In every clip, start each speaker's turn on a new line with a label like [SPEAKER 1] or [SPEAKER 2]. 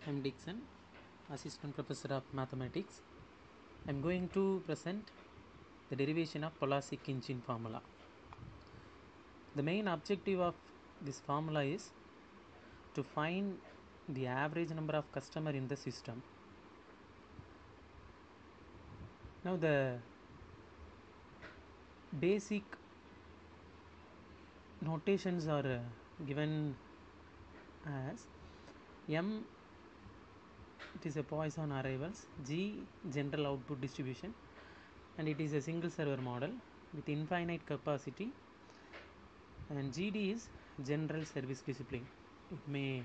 [SPEAKER 1] I'm Dixon, Assistant Professor of Mathematics. I'm going to present the derivation of Pollaczeck-Kintchine formula. The main objective of this formula is to find the average number of customers in the system. Now the basic notations are given as M, it is a Poisson arrivals, G general output distribution, and it is a single server model with infinite capacity, and GD is general service discipline. It may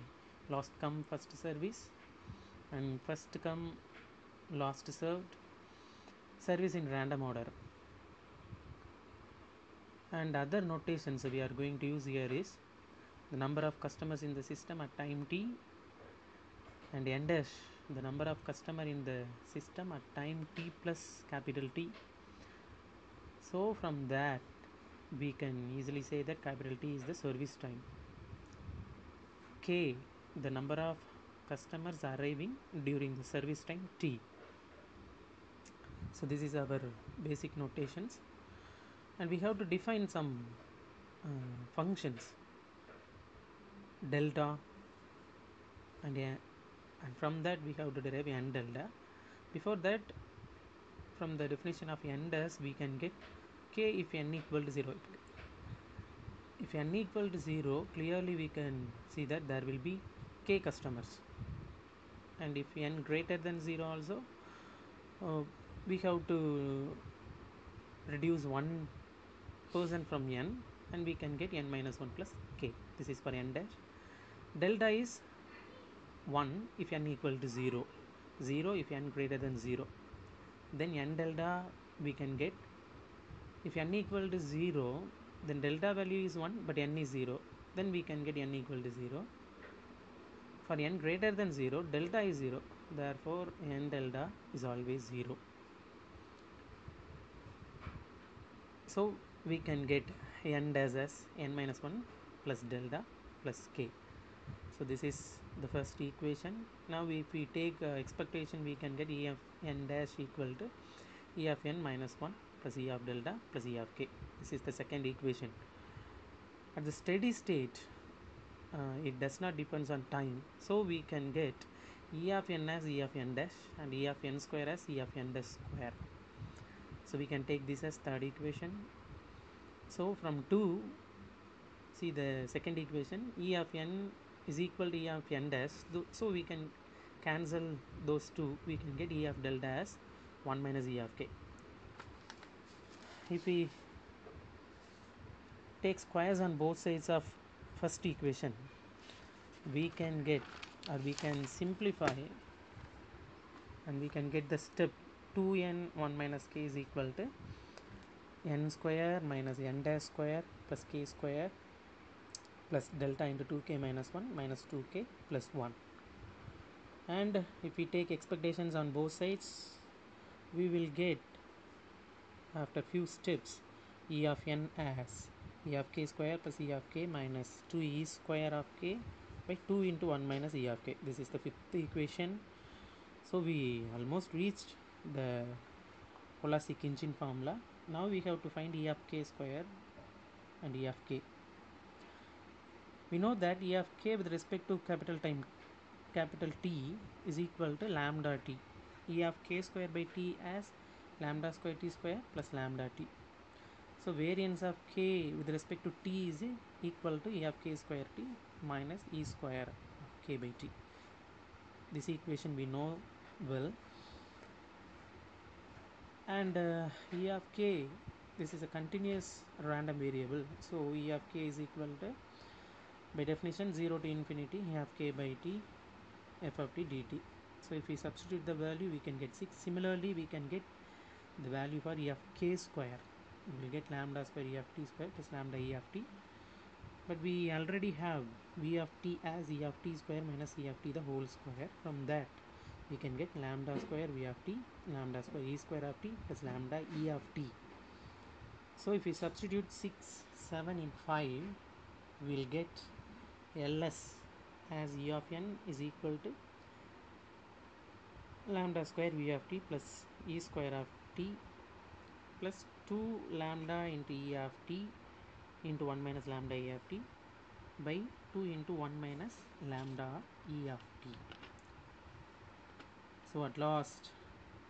[SPEAKER 1] last come first service and first come last served, service in random order. And other notations we are going to use here is the number of customers in the system at time t, and n dash the number of customer in the system at time t plus capital T. So from that we can easily say that capital T is the service time. K, the number of customers arriving during the service time T. So this is our basic notations, and we have to define some functions, delta, and from that we have to derive n delta. Before that, from the definition of n dash we can get k if n equal to 0. If n equal to 0, clearly we can see that there will be k customers, and if n greater than 0 also, we have to reduce one person from n, and we can get n minus 1 plus k. This is for n dash. Delta is 1 if n equal to 0, 0 if n greater than 0. Then n delta we can get, if n equal to 0, then delta value is 1 but n is 0, then we can get n equal to 0. For n greater than 0, delta is 0, therefore n delta is always 0. So we can get n dash as n minus 1 plus delta plus k. So this is the first equation. Now if we take expectation, we can get E of n dash equal to E of n minus 1 plus E of delta plus E of k. This is the second equation. At the steady state, it does not depends on time, so we can get E of n as E of n dash and E of n square as E of n dash square. So we can take this as third equation. So from 2, see the second equation, E of n is equal to E of n dash, so we can cancel those two. We can get E of delta as 1 minus E of k. If we take squares on both sides of first equation, we can get, or we can simplify, and we can get the step 2n 1 minus k is equal to n square minus n dash square plus k square plus delta into 2k minus 1 minus 2k plus 1. And if we take expectations on both sides, we will get, after few steps, E of n as E of k square plus E of k minus 2e square of k by 2 into 1 minus E of k. This is the fifth equation. So we almost reached the Pollaczeck-Kintchine formula. Now we have to find E of k square and E of k. We know that E of k with respect to capital T is equal to lambda t. E of k square by t as lambda square t square plus lambda t. So variance of k with respect to t is equal to E of k square t minus E square of k by t. This equation we know well. And E of k, this is a continuous random variable, so E of k is equal to, by definition, 0 to infinity E of k by t f of t dt. So if we substitute the value, we can get 6. Similarly, we can get the value for E of k square. We will get lambda square E of t square plus lambda E of t, but we already have V of t as E of t square minus E of t the whole square. From that we can get lambda square V of t, lambda square E square of t plus lambda E of t. So if we substitute 6, 7 in 5, we will get Ls as E of n is equal to lambda square v of t plus e square of t plus 2 lambda into e of t into 1 minus lambda e of t by 2 into 1 minus lambda e of t. So at last,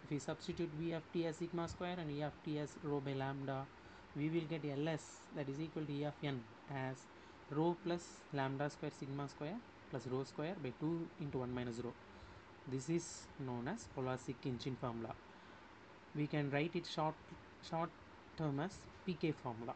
[SPEAKER 1] if we substitute v of t as sigma square and e of t as rho by lambda, we will get ls, that is equal to e of n as rho plus lambda square sigma square plus rho square by 2 into 1 minus rho. This is known as Pollaczeck Kintchine formula. We can write it short term as pk formula.